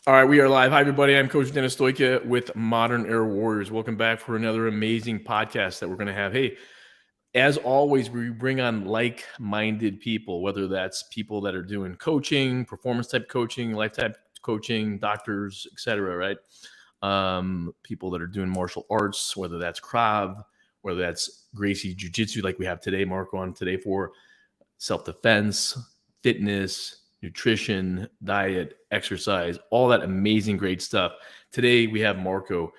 All right, we are live. Hi, everybody. I'm Coach Dennis Stoika with Modern Air Warriors. Welcome back for another amazing podcast that we're going to have. Hey, as always, we bring on like-minded people, whether that's people that are doing coaching, performance-type coaching, life-type coaching, doctors, etc., right? People that are doing martial arts, whether that's Krav, whether that's Gracie Jiu-Jitsu like we have today, Marco on today for self-defense, fitness, nutrition, diet, exercise, all that amazing, great stuff. Today we have Marco,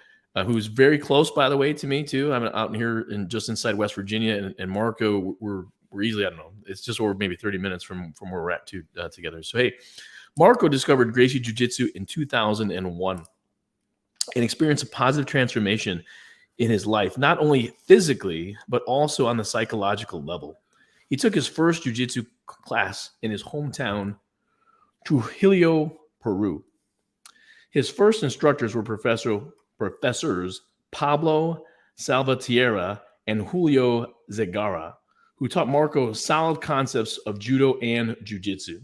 who's very close, by the way, to me too. I'm out here just inside West Virginia, and Marco, we're easily, I don't know, it's just over maybe 30 minutes from where we're at together. So hey, Marco discovered Gracie Jiu-Jitsu in 2001 and experienced a positive transformation in his life, not only physically but also on the psychological level. He took his first jiu-jitsu class in his hometown, Trujillo, Peru. His first instructors were professors Pablo Salvatierra and Julio Zegara, who taught Marco solid concepts of judo and jiu-jitsu.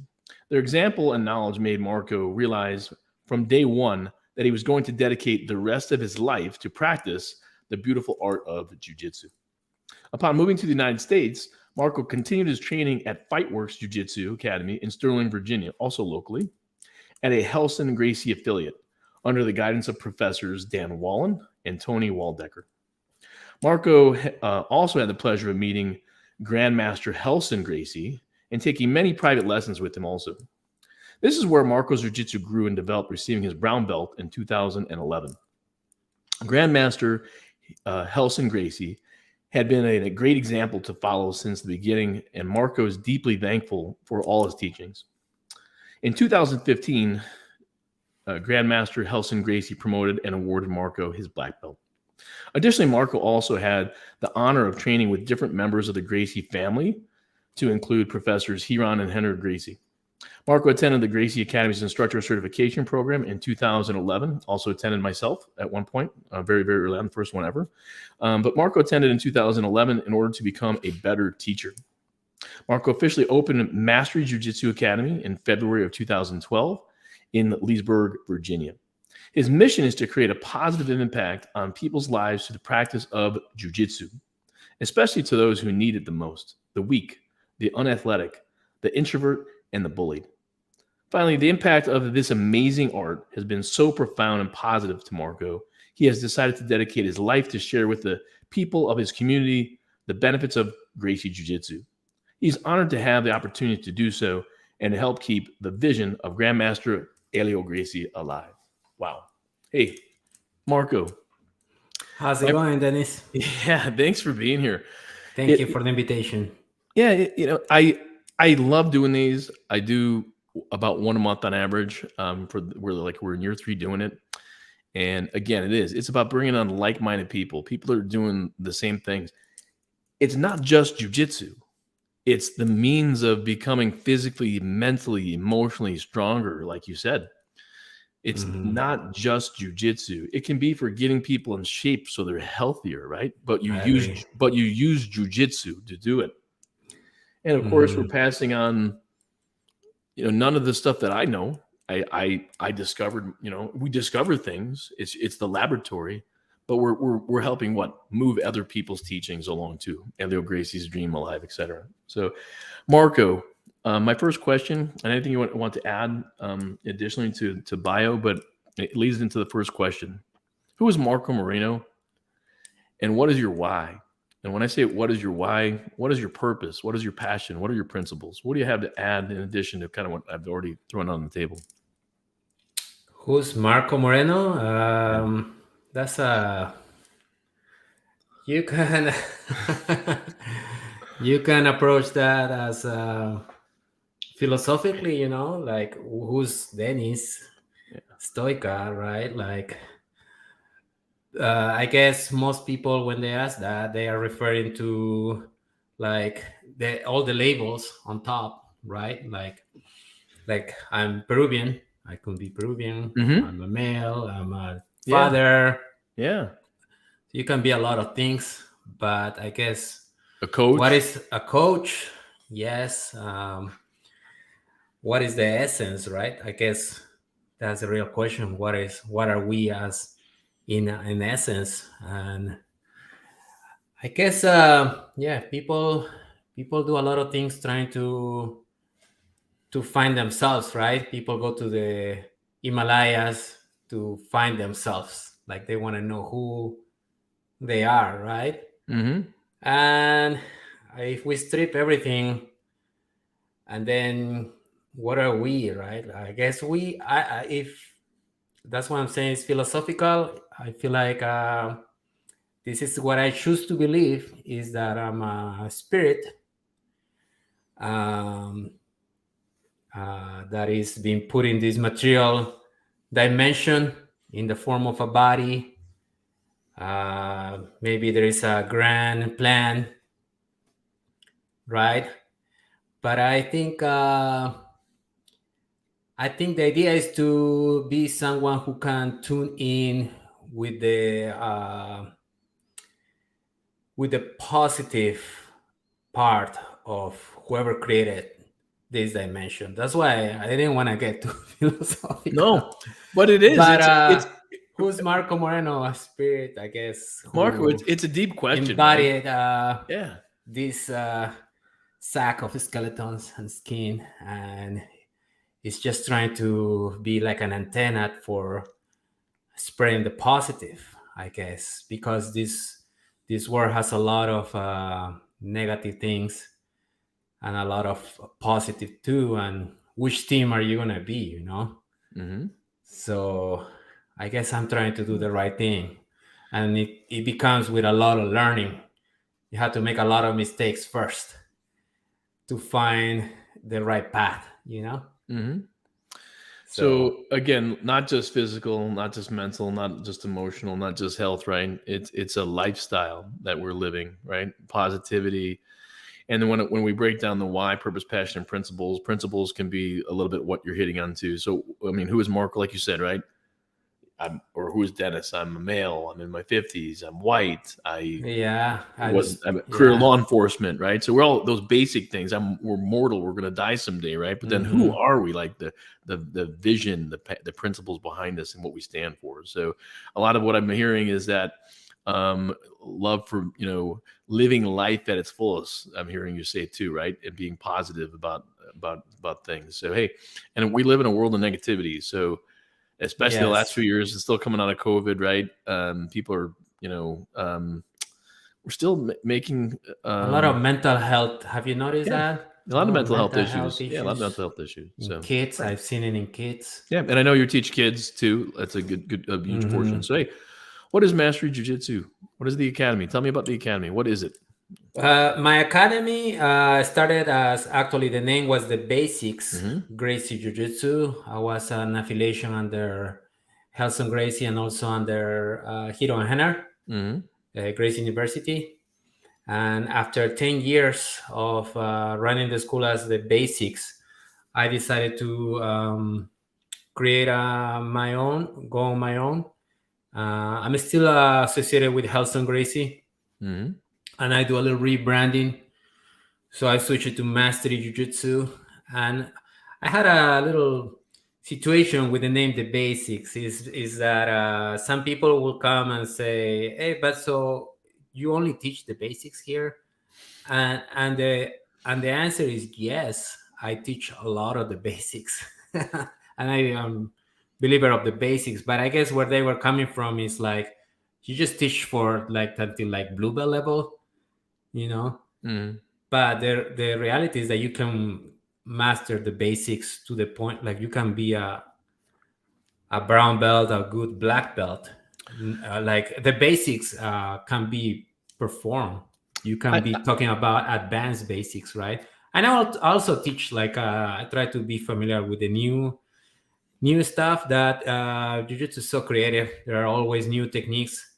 Their example and knowledge made Marco realize from day one that he was going to dedicate the rest of his life to practice the beautiful art of jiu-jitsu. Upon moving to the United States, Marco continued his training at Fightworks Jiu-Jitsu Academy in Sterling, Virginia, also locally, at a Helson Gracie affiliate, under the guidance of professors Dan Wallen and Tony Waldecker. Marco also had the pleasure of meeting Grandmaster Helson Gracie and taking many private lessons with him also. This is where Marco's Jiu-Jitsu grew and developed, receiving his brown belt in 2011. Grandmaster Helson Gracie had been a great example to follow since the beginning, and Marco is deeply thankful for all his teachings. In 2015, Grandmaster Helson Gracie promoted and awarded Marco his black belt. Additionally, Marco also had the honor of training with different members of the Gracie family, to include Professors Hiran and Henry Gracie. Marco attended the Gracie Academy's instructor certification program in 2011. Also attended myself at one point, very, very early on, the first one ever. But Marco attended in 2011 in order to become a better teacher. Marco officially opened Mastery Jiu-Jitsu Academy in February of 2012 in Leesburg, Virginia. His mission is to create a positive impact on people's lives through the practice of jiu-jitsu, especially to those who need it the most, the weak, the unathletic, the introvert, and the bullied. Finally, the impact of this amazing art has been so profound and positive to Marco, he has decided to dedicate his life to share with the people of his community the benefits of Gracie Jiu-Jitsu. He's honored to have the opportunity to do so and to help keep the vision of Grandmaster Helio Gracie alive. Wow. Hey, Marco. How's it going, Dennis? Yeah, thanks for being here. Thank you for the invitation. Yeah, I love doing these. I do about one a month on average. We're in year 3 doing it, and again, it's about bringing on like-minded people that are doing the same things. It's not just jiu-jitsu; it's the means of becoming physically, mentally, emotionally stronger. Like you said, it's not just jiu-jitsu. It can be for getting people in shape so they're healthier, right? But you use jiu-jitsu to do it. And of course, we're passing on, none of the stuff that I know. I discovered, we discover things. It's the laboratory, but we're helping move other people's teachings along too. Helio Gracie's dream alive, etc. So, Marco, my first question, and anything you want to add additionally to bio, but it leads into the first question: who is Marco Moreno, and what is your why? And when I say what is your why, what is your purpose? What is your passion? What are your principles? What do you have to add in addition to kind of what I've already thrown on the table? Who's Marco Moreno? That's you can you can approach that as philosophically, like who's Dennis Stoika, right? Like I guess most people, when they ask that, they are referring to like all the labels on top, right? Like I'm Peruvian. I could be Peruvian. I'm a male. I'm a father. Yeah. You can be a lot of things, but I guess a coach. What is a coach? Yes. What is the essence, right? I guess that's a real question. What are we as in essence? And I guess yeah, people do a lot of things trying to find themselves, right? People go to the Himalayas to find themselves, like they want to know who they are, right? Mm-hmm. And if we strip everything, and then what are we, right? I guess if that's what I'm saying is philosophical. I feel like this is what I choose to believe is that I'm a spirit um, that is being put in this material dimension in the form of a body. Maybe there is a grand plan, right? But I think the idea is to be someone who can tune in with the positive part of whoever created this dimension. That's why I didn't want to get too philosophical. No, but it is. But It's who's Marco Moreno, a spirit, I guess, Marco. who It's a deep question, right? embodied Yeah. this sack of skeletons and skin, and is just trying to be like an antenna for spreading the positive, I guess, because this world has a lot of negative things and a lot of positive too. And which team are you gonna be? Mm-hmm. So I guess I'm trying to do the right thing, and it becomes with a lot of learning. You have to make a lot of mistakes first to find the right path. Mm-hmm. So So again, not just physical, not just mental, not just emotional, not just health, right? It's a lifestyle that we're living, right? Positivity. And then when we break down the why, purpose, passion, and principles can be a little bit what you're hitting on too. So I mean, who is Marco, like you said, right? Or who is Dennis? I'm a male. I'm in my 50s. I'm white. yeah, I'm a career yeah. law enforcement, right? So we're all those basic things. We're mortal. We're gonna die someday, right? But then who Hmm. are we? Like the vision, the principles behind us, and what we stand for. So a lot of what I'm hearing is that love for living life at its fullest. I'm hearing you say too, right? And being positive about things. So hey, and we live in a world of negativity. So especially the last Yes, few years, it's still coming out of COVID, right? People are we're still making a lot of mental health. Have you noticed yeah, that? a A lot of lot of mental health mental health issues. Yeah, a lot of issues mental health issues. in So kids. right. I've seen it in kids. Yeah, and I know you teach kids too. That's a good a huge portion. Hmm. So hey, what is Mastery Jiu-Jitsu? What is the academy? Tell me about the academy. What is it? My academy started as actually the name was the Basics Mm-hmm. Gracie Jiu-Jitsu. I was an affiliation under Helson Gracie and also under Hiro and Henner, Mm-hmm. Gracie University. And after 10 years of running the school as the Basics, I decided to create my own, go on my own. I'm still associated with Helson Gracie, Mm-hmm. and I do a little rebranding. So I switched it to Mastery Jiu Jitsu, and I had a little situation with the name The Basics. Is that some people will come and say, "Hey, but so you only teach the basics here?" And the answer is yes. I teach a lot of the basics, and I am believer of the basics. But I guess where they were coming from is like you just teach for like until like blue belt level, you know. Mm-hmm. But the reality is that you can master the basics to the point like you can be a brown belt, a good black belt. Like the basics can be performed. You can be talking about advanced basics, right? And I also teach like I try to be familiar with the new stuff that jiu-jitsu is so creative. There are always new techniques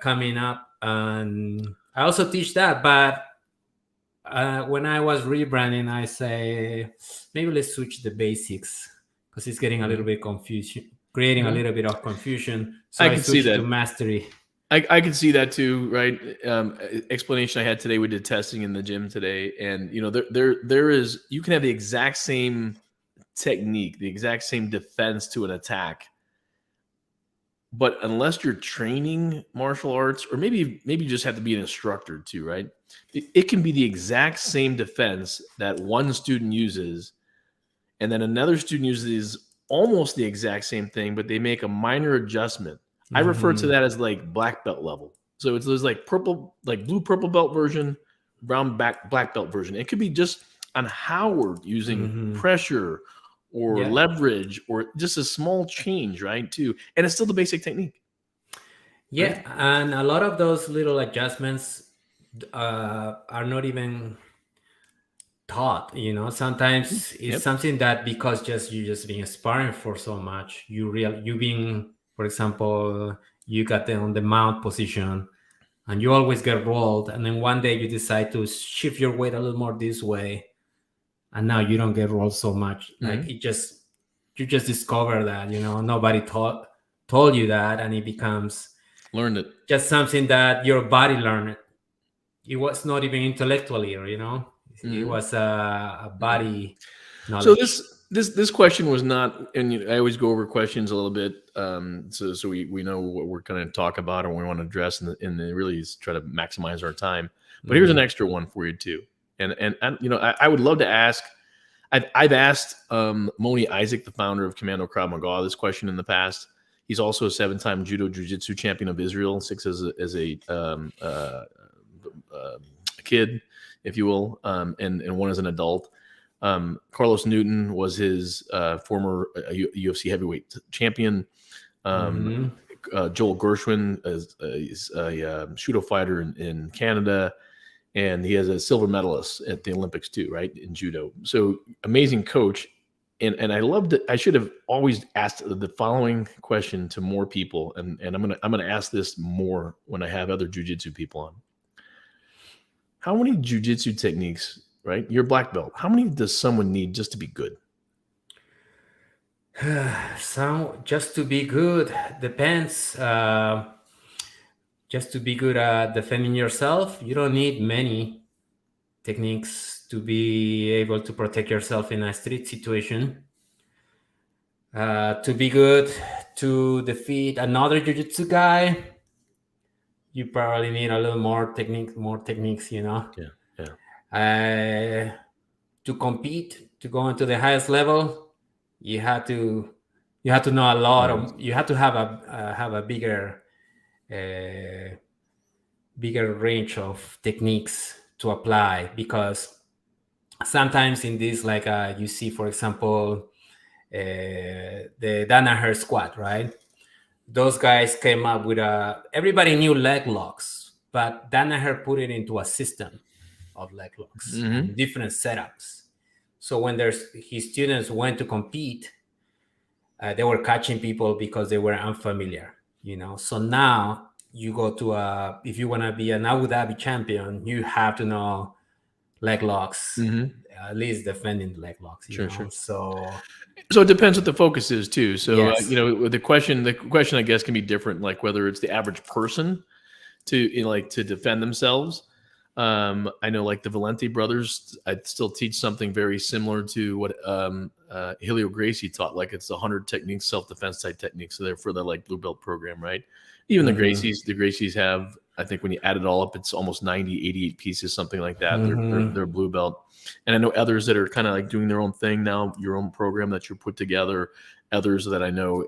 coming up, and I also teach that. But when I was rebranding, I say maybe let's switch the basics because it's getting a little bit confusion, creating a Mm-hmm. little bit of confusion. So I I can see switched it to that. mastery. I can see that too, right? Explanation I had today. We did testing in the gym today, and there is you can have the exact same technique, the exact same defense to an attack. But unless you're training martial arts, or maybe you just have to be an instructor too, right? It can be the exact same defense that one student uses, and then another student uses almost the exact same thing, but they make a minor adjustment. I refer to that as like black belt level. So there's like purple, like blue purple belt version, brown black belt version. It could be just on how we're using pressure or leverage, or just a small change, right? Too, and it's still the basic technique. Yeah, right? And a lot of those little adjustments are not even taught. Sometimes it's something that because you just been sparring for so much, you being, for example, you got on the mount position, and you always get rolled, and then one day you decide to shift your weight a little more this way, and now you don't get rolled so much. Like you just discover that nobody told you that, and it becomes learned it, just something that your body learned. It was not even intellectually, it was a body knowledge. So this question was not, and I always go over questions a little bit, so we know what we're going to talk about or what we want to address, and really is try to maximize our time. But here's an extra one for you too, and I would love to ask. I've asked Moni Isaac, the founder of Commando Krav Maga, this question in the past. He's also a 7-time judo jiu-jitsu champion of Israel, 6 as a kid, if you will, and 1 as an adult. Carlos Newton was his former UFC heavyweight champion. Joel Gershwin is a judo fighter in Canada, and he has a silver medalist at the Olympics too, right, in judo. So amazing coach. And I loved it. I should have always asked the following question to more people, and I'm gonna ask this more when I have other jiu-jitsu people on. How many jiu-jitsu techniques, right? You're black belt. How many does someone need just to be good? So just to be good depends. Just to be good at defending yourself, you don't need many techniques to be able to protect yourself in a street situation. To be good to defeat another jiu-jitsu guy, you probably need a little more techniques, Yeah. To compete, to go into the highest level, you have to know a lot you have to have a bigger range of techniques to apply, because sometimes in this, like you see, for example, the Danaher squat, right? Those guys came up with everybody knew leg locks, but Danaher put it into a system of leg locks and different setups. So when his students went to compete, they were catching people because they were unfamiliar, So now you go to if you want to be an Abu Dhabi champion, you have to know leg locks, at least defending the leg locks. Sure. So it depends what the focus is too. So the question I guess can be different, like whether it's the average person to defend themselves. I know, like the Valenti brothers, I'd still teach something very similar to what Helio Gracie taught. Like it's 100 techniques, self-defense type techniques. So they're for the like blue belt program, right? Even the Gracies have, I think when you add it all up, it's almost 90, 88 pieces, something like that. They're blue belt. And I know others that are kind of like doing their own thing now, your own program that you put together. Others that I know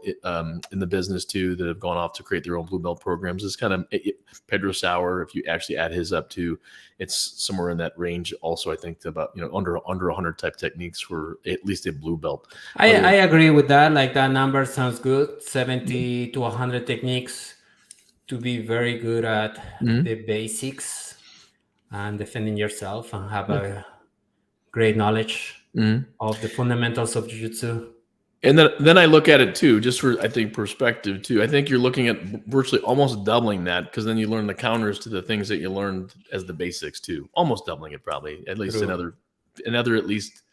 in the business too that have gone off to create their own blue belt programs. It's kind of Pedro Sauer. If you actually add his up to, it's somewhere in that range. Also, I think about under 100 type techniques for at least a blue belt. I agree with that. Like that number sounds good. 70 to 100 techniques to be very good at the basics and defending yourself and have a great knowledge of the fundamentals of jiu-jitsu. And then I look at it too, just for, I think, perspective too. I think you're looking at virtually almost doubling that, because then you learn the counters to the things that you learned as the basics too. Almost doubling it, probably at least another at least,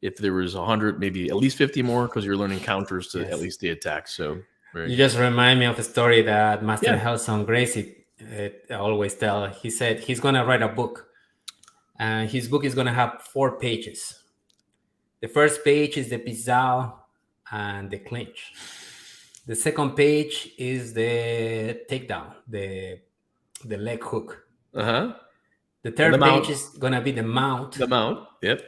if there was 100, maybe at least 50 more, because you're learning counters to at least the attack. So you just remind me of a story that Master Helson Gracie always tell. He said he's gonna write a book, and his book is gonna have 4 pages. The first page is the pisao and the clinch. The second page is the takedown, the leg hook. Uh-huh. The And the third page mount. is gonna be the mount, The mount. Yep.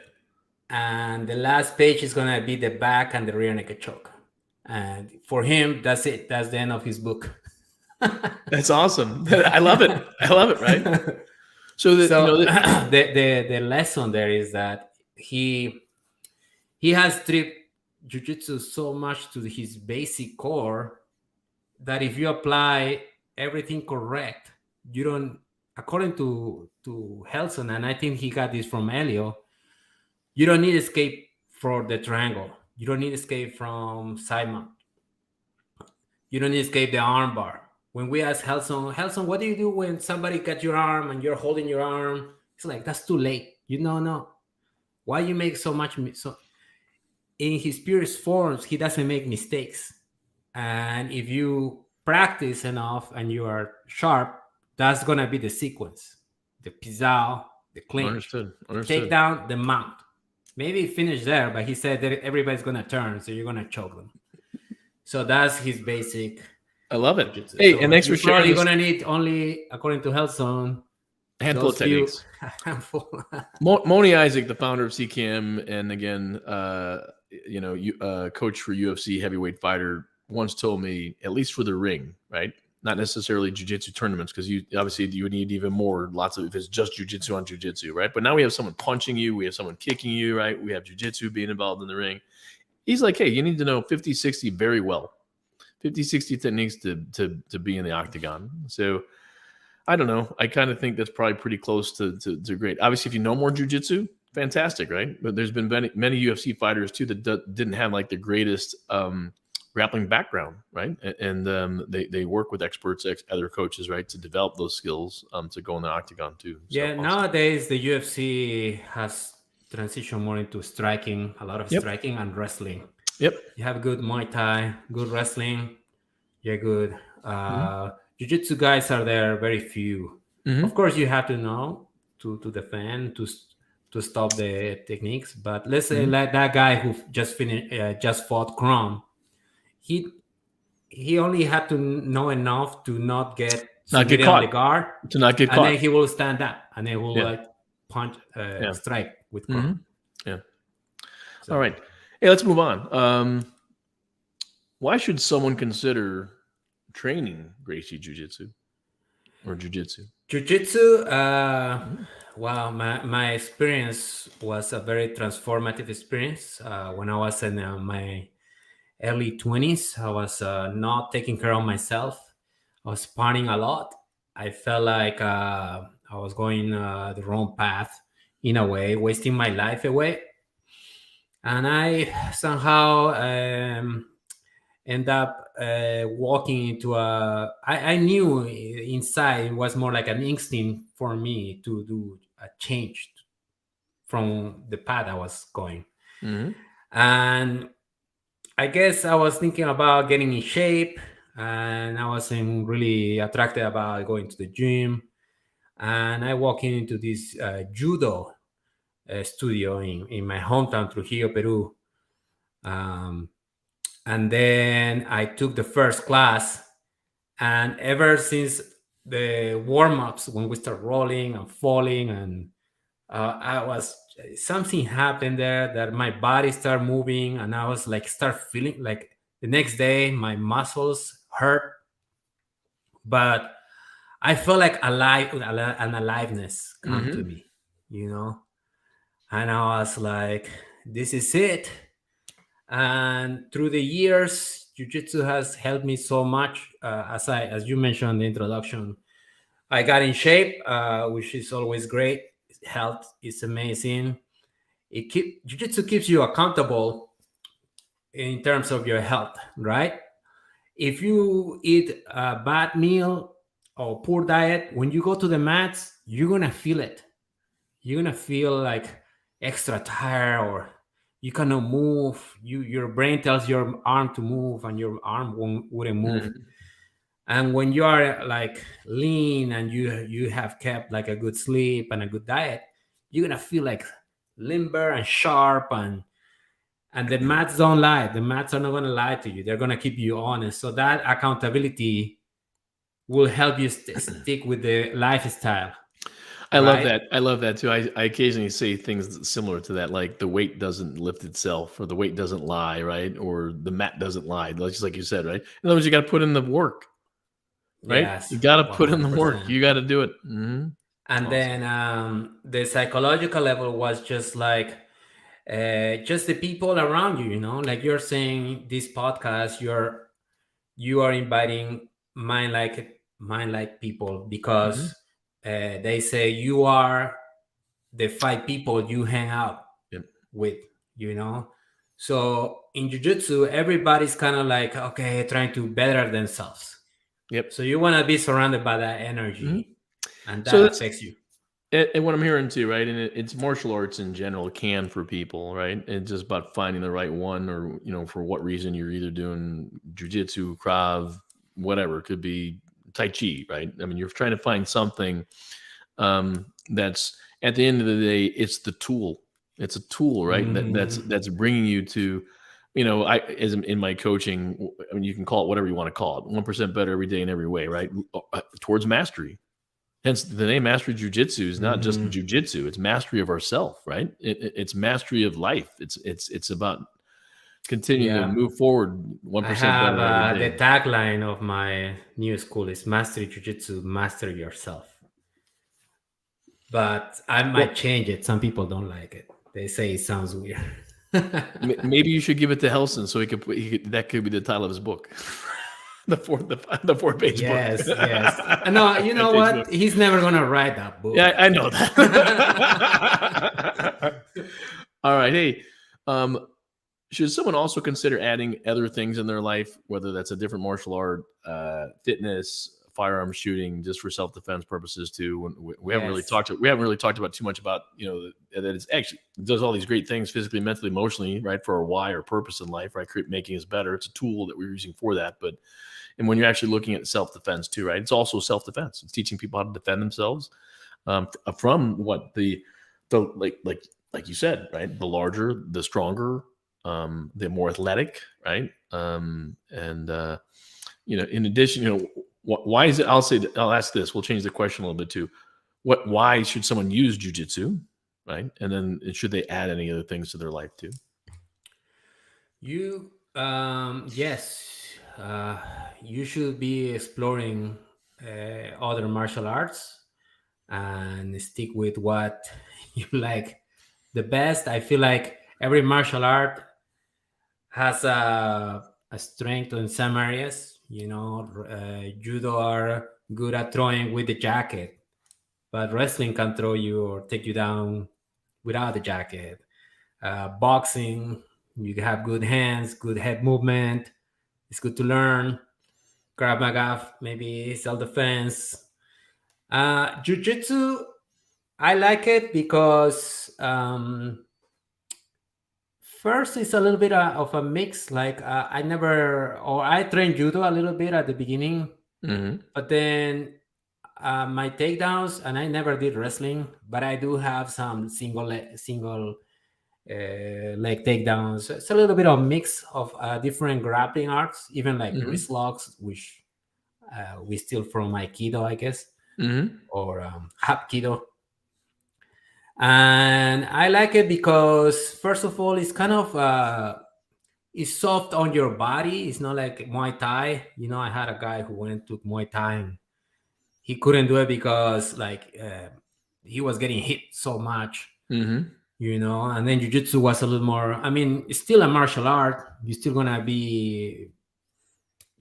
and the last page is gonna be the back and the rear naked choke. And for him, that's it. That's the end of his book. That's awesome. I love it. I love it, right? So that So the lesson there is that he has stripped jiu-jitsu so much to his basic core that if you apply everything correct, you don't, according to Helson, and I think he got this from Elio, you don't need escape for the triangle. You don't need escape from side mount. You don't need escape the arm bar. When we ask Helson, what do you do when somebody got your arm and you're holding your arm? It's like, that's too late. You know, no. Why you make so much? So in his purest forms, he doesn't make mistakes. And if you practice enough and you are sharp, that's gonna be the sequence: the pisao, the clinch, understood. take down, the mount. Maybe finish there, but he said that everybody's gonna turn, so you're gonna choke them. So that's his basic. I love it. Jiu-jitsu. Hey, So and thanks for you're sharing. probably This gonna need only, according to Helson, a handful of techniques. Moni Isaac, the founder of CCAM, and again, coach for UFC heavyweight fighter, once told me, at least for the ring, right? Not necessarily jiu-jitsu tournaments, because you would need even more. Lots of, if it's just jiu-jitsu on jiu-jitsu, right? But now we have someone punching you, we have someone kicking you, right? We have jiu-jitsu being involved in the ring. He's like, hey, you need to know 50, 60 very well. 50, 60 techniques to be in the octagon. So I don't know. I kind of think that's probably pretty close to great. Obviously, if you know more jiu-jitsu, fantastic, right? But there's been many UFC fighters too that didn't have like the greatest grappling background, right? And they work with experts, other coaches, right, to develop those skills to go in the octagon too. So, yeah, awesome. Nowadays the UFC has transitioned more into striking, a lot of Yep. striking and wrestling. Yep. You have good Muay Thai, good wrestling. You're good. Jiu-Jitsu guys are there, very few. Mm-hmm. Of course, you have to know to defend, to stop the techniques. But let's say like that guy who just fought Crom, he only had to know enough to not get caught on the guard, to not get and caught. then he will stand up and then will like punch, strike with Crom. Yeah. So. All right. Hey, let's move on. Why should someone consider training Gracie Jiu-Jitsu or Jiu-Jitsu? Jiu-Jitsu, wow, my experience was a very transformative experience. When I was in my early 20s, I was not taking care of myself. I was partying a lot. I felt like I was going the wrong path in a way, wasting my life away. And I somehow end up walking into I knew inside it was more like an instinct for me to do a change from the path I was going. And I guess I was thinking about getting in shape, and I wasn't really attracted about going to the gym. And I walked into this judo studio in my hometown, Trujillo, Peru. And then I took the first class, and ever since the warm-ups, when we start rolling and falling, and something happened there that my body started moving, and I was like start feeling like the next day my muscles hurt, but I felt like an aliveness come to me, and I was like, this is it. And through the years, Jiu-Jitsu has helped me so much. As you mentioned in the introduction, I got in shape, which is always great. Health is amazing. Jiu-Jitsu keeps you accountable in terms of your health, right? If you eat a bad meal or poor diet, when you go to the mats, you're gonna feel it. You're gonna feel like extra tired, or you cannot move. Your brain tells your arm to move, and your arm wouldn't move. And when you are like lean and you have kept like a good sleep and a good diet, you're gonna feel like limber and sharp, and And the mats don't lie. The mats are not going to lie to you. They're going to keep you honest. So that accountability will help you stick with the lifestyle, I love right? that. I love that too. I occasionally say things similar to that, like the weight doesn't lift itself, or the weight doesn't lie, right? Or the mat doesn't lie, just like you said, right? In other words, you got to put in the work, right? Yes, You got to put in the work. 100%. You got to do it. Mm-hmm. And Awesome. then the psychological level was just like just the people around you, like you're saying this podcast, you are inviting mind like people Mm-hmm. because they say you are the five people you hang out Yep. with, so in jiu-jitsu everybody's kind of like, okay, trying to better themselves, Yep. so you want to be surrounded by that Mm-hmm. energy, and So that that's affects you. and what I'm hearing too, right? And it's martial arts in general can for people, right? It's just about finding the right one, or for what reason you're either doing jujitsu, krav, whatever. It could be tai chi, right? I mean, you're trying to find something that's at the end of the day, it's the tool. It's a tool, right? Mhm. That's bringing you to, I as in my coaching, I mean, you can call it whatever you want to call it. 1% better every day in every way, right? Towards mastery. Hence, the name Mastery Jiu-Jitsu is not just Mhm. jiu-jitsu; it's mastery of ourself, right? It's mastery of life. It's about continuing to Yeah, move forward I 1% have better every the day. tagline of my new school is Mastery Jiu-Jitsu, master yourself. But I might Well, change it. Some people don't like it. They say it sounds weird. maybe you should give it to Helson so that could be the title of his book, the 4-page book, Yes, yes. No, you know 5-page book. what? He's never gonna write that Yeah, book. I know that. All right, hey, um, should someone also consider adding other things in their life, whether that's a different martial art, fitness, firearm shooting, just for self-defense purposes too? We haven't really Yes. talked about too much about that it's actually it does all these great things physically, mentally, emotionally, right, for our why or purpose in life, right? Making us better. It's a tool that we're using for that, but and when you're actually looking at self-defense too, right? It's also self-defense. It's teaching people how to defend themselves from what the like you said, right? The larger, the stronger, the more athletic, right? And in addition, why is it? I'll ask this. We'll change the question a little bit too. Why should someone use jujitsu, right? And then should they add any other things to their life too? Yes, you should be exploring other martial arts and stick with what you like the best. I feel like every martial art has a strength in some areas. Judo are good at throwing with the jacket, but wrestling can throw you or take you down without the jacket. Boxing, you have good hands, good head movement. It's good to learn. Krav Maga, maybe self defense. Jiu Jitsu, I like it because first it's a little bit of a mix. Like I trained judo a little bit at the beginning, Mm-hmm. but then my takedowns, and I never did wrestling, but I do have some single leg takedowns. It's a little bit of mix of different grappling arts, even like Mm-hmm. wrist locks, which we steal from Aikido, I guess, Mm-hmm. or Hapkido. And I like it because, first of all, it's kind of it's soft on your body. It's not like Muay Thai. I had a guy who went to Muay Thai and he couldn't do it because he was getting hit so much, Mm-hmm. and then jiu-jitsu was a little more, I mean, it's still a martial art. You're still gonna be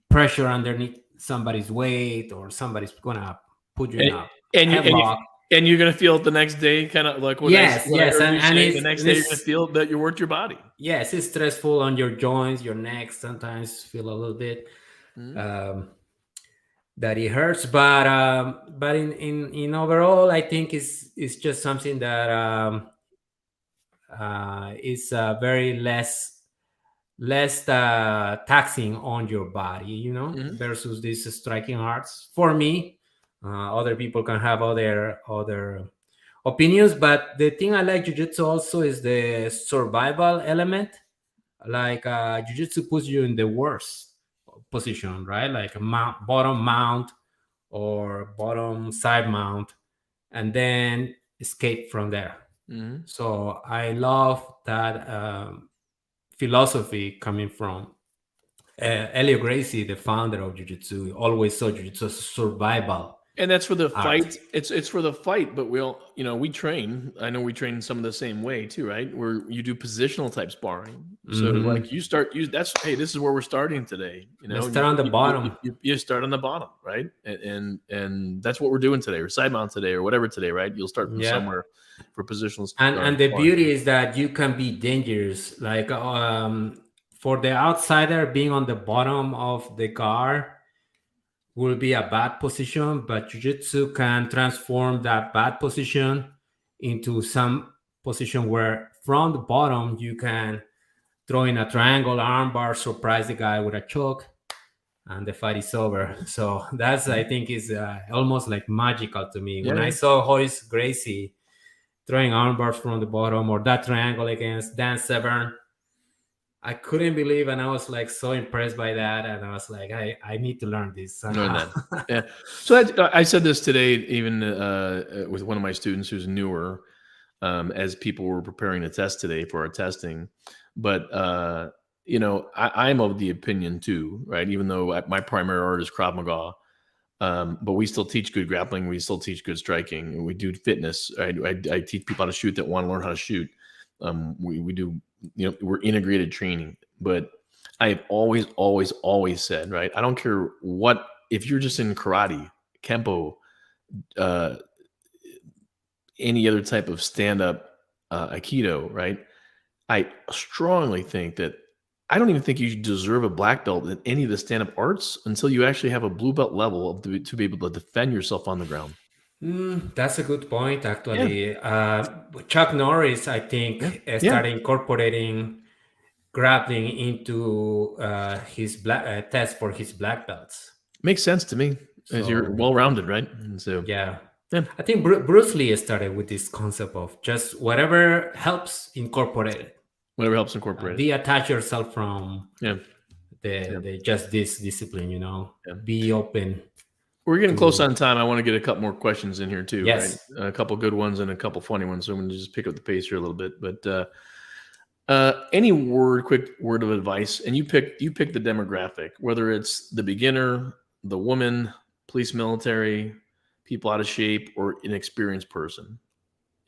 pressure underneath somebody's weight, or somebody's gonna put you in And a and you and you headlock. and you're gonna feel it the next day, kind of like Yes, what I yes, heard and, you and say. The it's next and day, you're gonna it's feel that you worked your body. yes, it's stressful on your joints, your neck. Sometimes feel a little bit Mm-hmm. um, that it hurts, but in overall, I think it's just something that is very less taxing on your body, Mm-hmm. versus these striking arts. For me, other people can have other opinions, but the thing I like jiu-jitsu also is the survival element. like jiu-jitsu puts you in the worst position, right? Like a bottom mount or bottom side mount, and then escape from there. Mm-hmm. So I love that philosophy coming from Elio Gracie, the founder of jiu-jitsu. Always saw jiu-jitsu as a survival And that's for the art. fight. It's for the fight, but we'll we train. I know we train some of the same way too, right? Where you do positional type sparring. So Mm-hmm. like that's hey, this is where we're starting today. Let's start on the bottom. You start on the bottom, right? And that's what we're doing today, or side mount today, or whatever today, right? You'll start from Yeah. somewhere for positional And the sparring. beauty is that you can be dangerous. Like for the outsider, being on the bottom of the guard will be a bad position, but jiu-jitsu can transform that bad position into some position where from the bottom you can throw in a triangle armbar, surprise the guy with a choke, and the fight is over. So that's, I think, is almost like magical to me. Yeah, When I saw Hoist Gracie throwing armbars from the bottom, or that triangle against Dan Severn, I couldn't believe, and I was like so impressed by that, and I was like, I need to learn this learn somehow. that. Yeah. So I said this today, even with one of my students who's newer, as people were preparing the test today for our testing. But I'm of the opinion too, right? Even though my primary art is Krav Maga, but we still teach good grappling. We still teach good striking. And we do fitness. I teach people how to shoot that want to learn how to shoot. We do, we're integrated training. But I've always said, right? I don't care what, if you're just in karate, kempo, uh, any other type of stand-up aikido, right? I strongly think that I don't even think you deserve a black belt in any of the stand-up arts until you actually have a blue belt level to be able to defend yourself on the ground. That's a good point, Yeah, actually. Chuck Norris, I think, yeah, started incorporating grappling into his test for his black belts. makes sense to me as you're So well-rounded, right? And so, yeah, yeah, I think Bruce Lee started with this concept of just whatever helps incorporate it. whatever helps incorporate it. Detach yourself from Yeah, the just this discipline. yeah. Be open. We're getting close on time. I want to get a couple more questions in here too, Yes. right? A couple good ones and a couple funny ones. So I'm going to just pick up the pace here a little bit. But any quick word of advice, and you pick the demographic, whether it's the beginner, the woman, police, military, people out of shape, or an experienced person.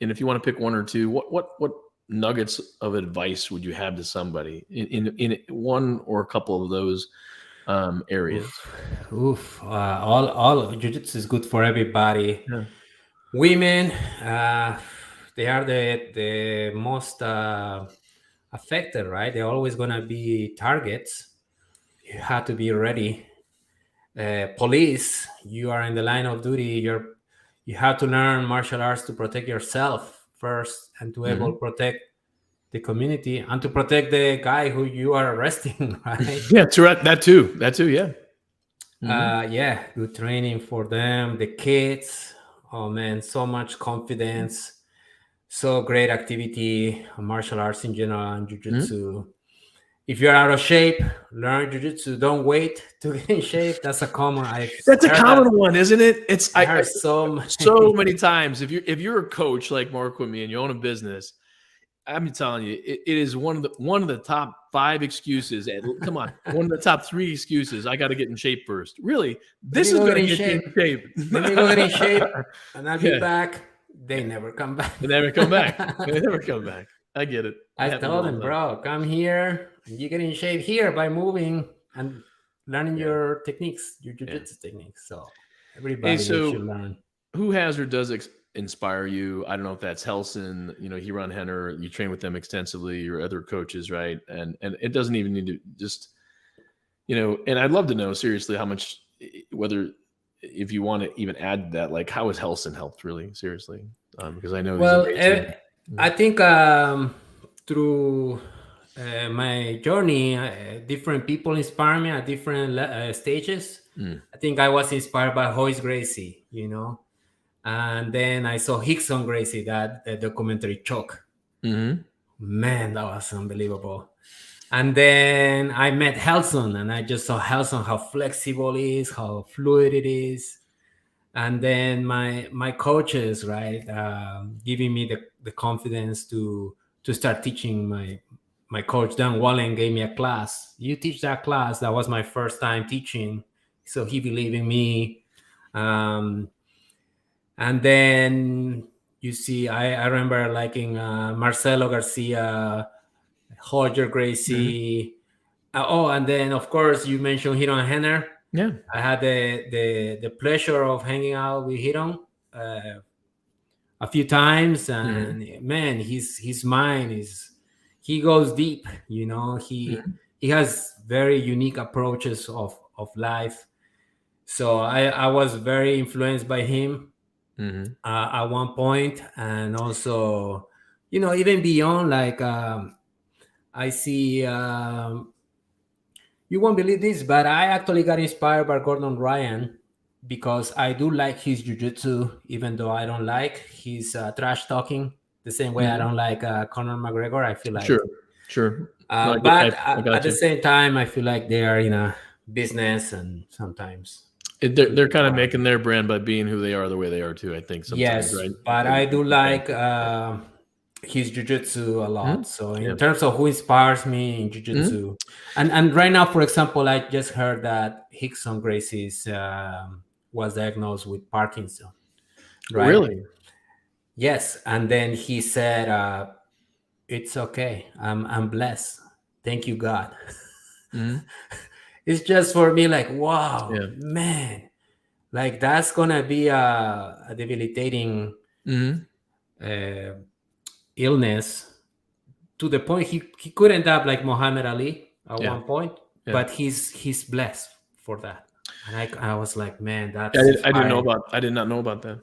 And if you want to pick one or two, what nuggets of advice would you have to somebody in one or a couple of those areas? Oof. All jiu-jitsu is good for everybody. Yeah. Women, they are the most affected, right? They're always gonna be targets. You have to be ready. Police, you are in the line of duty. You have to learn martial arts to protect yourself first, and to able protect the community, and to protect the guy who you are arresting, right? Yeah, that too. Yeah. Yeah, good training for them. The kids, oh man, so much confidence, so great activity, martial arts in general, and jiu-jitsu. If you're out of shape, learn jiu-jitsu. Don't wait to get in shape. That's a common. That's a common one, isn't it? It's I heard so so many times. If you're a coach like Mark with me and you own a business, I'm telling you, it is one of the top 5 excuses. Come on, one of the top 3 excuses. I got to get in shape first. Really, this is going to get you in shape. Let me go get in shape, and I'll be back. They never come back. They never come back. They never come back. I get it. I told them, bro, come here. And you get in shape here by moving and learning your techniques, your jiu-jitsu techniques. So everybody should learn. Who has or does inspire you? I don't know if that's Helson, Hiran Henner. You train with them extensively. Your other coaches, right? And it doesn't even need to just, And I'd love to know seriously how much, whether if you want to even add that, like how has Helson helped really seriously? Because I know. Well, I think through my journey, different people inspire me at different stages. I think I was inspired by Hoist Gracie, and then I saw Hickson Gracie, that documentary Choke. Man, that was unbelievable. And then I met Helson, and I just saw Helson, how flexible it is, how fluid it is. And then my coaches, right, giving me the confidence to start teaching. My coach Dan Wallen gave me a class. You teach that class. That was my first time teaching, so he believed in me. Um, and then you see, I remember liking Marcelo Garcia, Roger Gracie. Oh, and then of course you mentioned Hiron Henner. Yeah. I had the pleasure of hanging out with Hiron a few times, and man, his mind is, he goes deep. You know, he has very unique approaches of life. So I was very influenced by him at one point, and also, you know, even beyond, like I see. You won't believe this, but I actually got inspired by Gordon Ryan because I do like his jiu-jitsu, even though I don't like his trash talking the same way I don't like Conor McGregor. I feel like, Sure. No, but I at got the you. same time, I feel like they are in a business, and sometimes They're kind of making their brand by being who they are, the way they are too. I think sometimes, yes, right? but I do like his jiu-jitsu a lot. So Yeah. in terms of who inspires me in jiu-jitsu, and right now, for example, I just heard that Hickson Gracie's was diagnosed with Parkinson, right? Really? Yes, and then he said, "It's okay. I'm blessed. Thank you, God." It's just for me like, wow, Yeah. man, like that's gonna be a debilitating uh, illness, to the point he could end up like Muhammad Ali at Yeah. one point, Yeah. but he's blessed for that. And I was like, man, I that's inspiring. I did not know about that.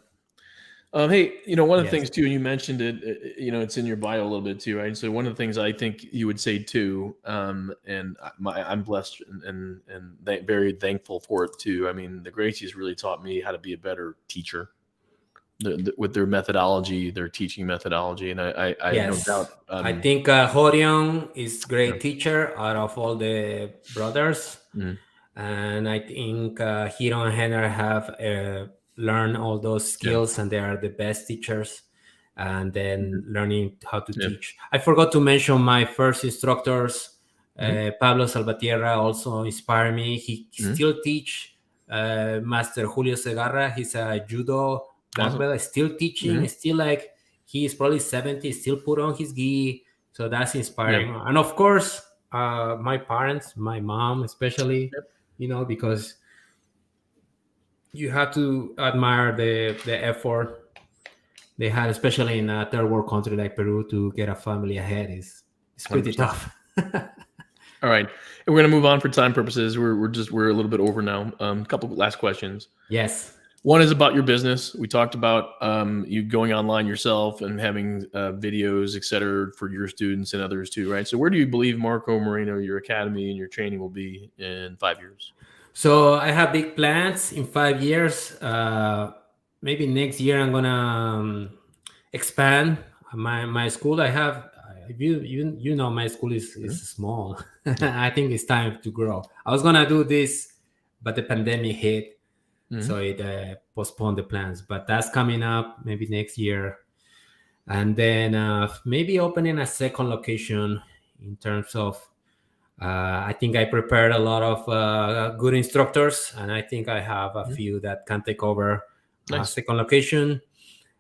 Hey, one of the Yes. things too, and you mentioned it, it's in your bio a little bit too, right? So one of the things I think you would say too, and I'm blessed and very thankful for it too. I mean, the Gracies really taught me how to be a better teacher with their methodology, their teaching methodology, and I have no Yes. doubt. I think Horion is great teacher out of all the brothers. And I think Hiro and Henner have learned all those skills, and they are the best teachers. And then learning how to teach. I forgot to mention my first instructors. Pablo Salvatierra also inspired me. He still teach. Master Julio Segarra, he's a judo black Awesome. belt, still teaching. Still, like, he's probably 70, still put on his gi. So that's inspiring. And of course, my parents, my mom especially, because you have to admire the effort they had, especially in a third world country like Peru, to get a family ahead. It's pretty 100%. tough. All right, and we're gonna move on for time purposes. We're a little bit over now. A couple last questions. Yes. One is about your business. We talked about you going online yourself and having videos, et cetera, for your students and others too, right? So where do you believe Marco Moreno, your academy and your training will be in 5 years? So I have big plans in 5 years. Maybe next year I'm gonna expand my school. I have you know my school is small. I think it's time to grow. I was gonna do this, but the pandemic hit, so it postponed the plans. But that's coming up maybe next year, and then maybe opening a second location. In terms of I think I prepared a lot of good instructors, and I think I have a few that can take over Nice. second location.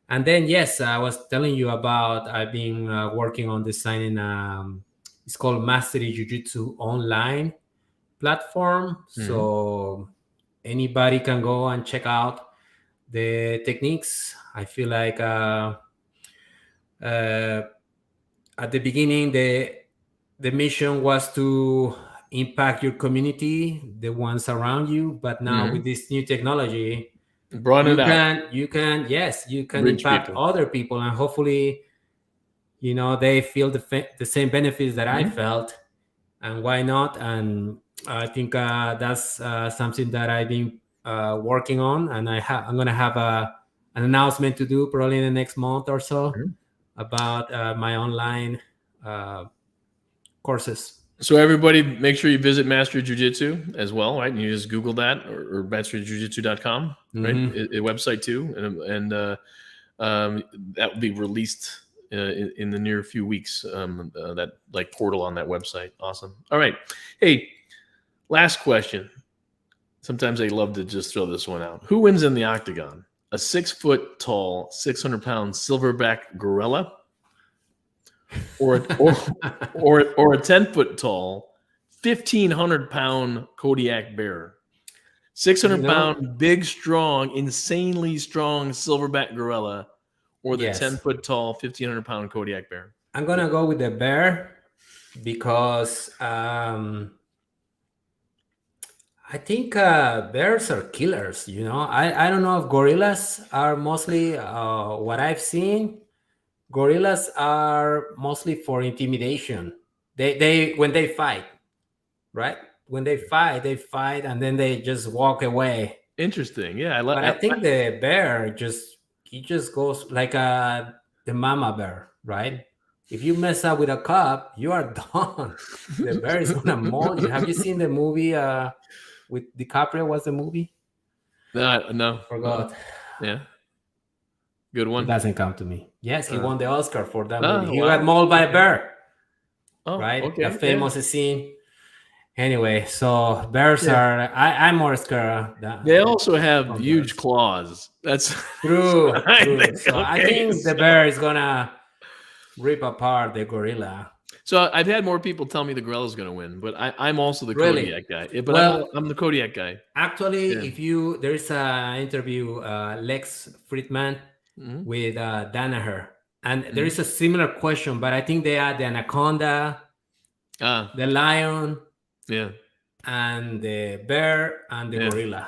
And then, yes, I was telling you about I've been working on designing. It's called Mastery Jiu-Jitsu online platform. So anybody can go and check out the techniques. I feel like at the beginning, the mission was to impact your community, the ones around you. But now with this new technology, Broaden it out. you can Reach impact people. other people, and hopefully, they feel the same benefits that I felt, and why not? And I think that's something that I've been working on, and I'm gonna have an announcement to do probably in the next month or so about my online courses. So everybody, make sure you visit Master Jiu-Jitsu as well, right? And you just Google that or masterjujitsu.com, right? A website too, and that will be released in the near few weeks. That like portal on that website. Awesome. All right. Hey, last question. Sometimes I love to just throw this one out. Who wins in the octagon? A 6 foot tall, 600-pound silverback gorilla, or a 10-foot tall, 1,500-pound Kodiak bear? 600-pound, big, strong, insanely strong silverback gorilla, or the 10-foot tall, 1,500-pound Kodiak bear? I'm gonna go with the bear because I think bears are killers. I don't know if gorillas are mostly what I've seen. Gorillas are mostly for intimidation. They when they fight, right? When they fight, and then they just walk away. Interesting. Yeah, but I think the bear he just goes like the mama bear, right? If you mess up with a cub, you are done. The bear is gonna maul you. Have you seen the movie with DiCaprio? What's the movie? No. Forgot. Yeah. Good one. It doesn't come to me. Yes, he won the Oscar for that movie. He wow. got mauled by a bear. Right? Okay. A famous scene. Anyway, so bears are. I'm more scared. They also have huge claws. That's true. So I think the bear is gonna rip apart the gorilla. So I've had more people tell me the gorilla's going to win, but I'm also the Kodiak guy. But I'm the Kodiak guy. Actually, there is an interview, Lex Friedman with Danaher, and there is a similar question, but I think they add the anaconda, the lion, and the bear and the gorilla.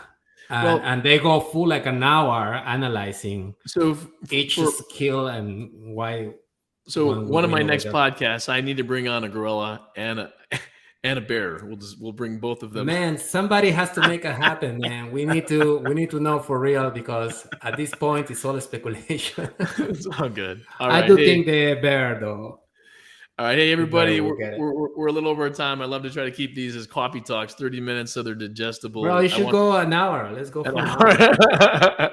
And they go full like an hour analyzing each skill and why. So one of my next podcasts, I need to bring on a gorilla and a bear. We'll bring both of them. Man, somebody has to make it happen, man. We need to know for real, because at this point it's all speculation. It's all good. I do think the bear, though. All right, hey everybody, we're a little over time. I love to try to keep these as coffee talks, 30 minutes, so they're digestible. Bro, you should go an hour. Let's go for an hour.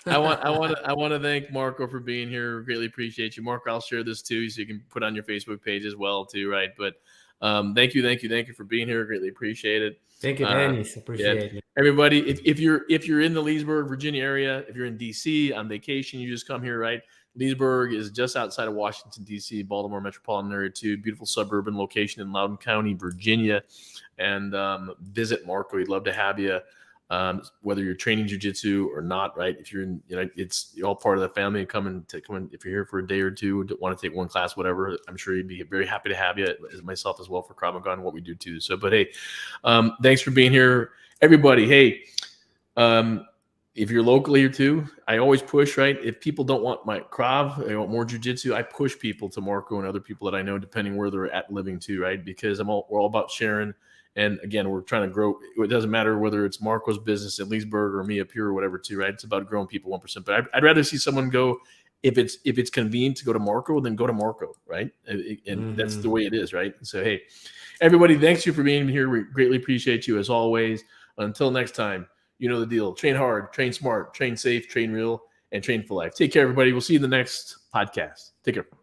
I want to thank Marco for being here. Greatly appreciate you, Marco. I'll share this too, so you can put on your Facebook page as well too, right? But thank you for being here. Greatly appreciate it. Thank you, Dennis. Appreciate it. Everybody, if you're in the Leesburg, Virginia area, if you're in DC on vacation, you just come here, right? Leesburg is just outside of Washington, D.C., Baltimore metropolitan area too. Beautiful suburban location in Loudoun County, Virginia. And visit Marco. He'd love to have you. Whether you're training jiu-jitsu or not, right? If you're in, you're all part of the family. Come in. If you're here for a day or two, want to take one class, whatever, I'm sure he'd be very happy to have you, as myself as well, for Krav Maga and what we do too. So, but hey, thanks for being here, everybody. Hey, if you're local here too, I always push, right? If people don't want my Krav, they want more jiu-jitsu, I push people to Marco and other people that I know, depending where they're at living too, right? Because we're all about sharing. And again, we're trying to grow. It doesn't matter whether it's Marco's business in Leesburg or me up here or whatever too, right? It's about growing people 1%. But I'd rather see someone go, if it's convenient to go to Marco, then go to Marco, right? And that's the way it is, right? So, hey, everybody, thanks you for being here. We greatly appreciate you as always. Until next time, you know the deal. Train hard, train smart, train safe, train real, and train for life. Take care, everybody. We'll see you in the next podcast. Take care.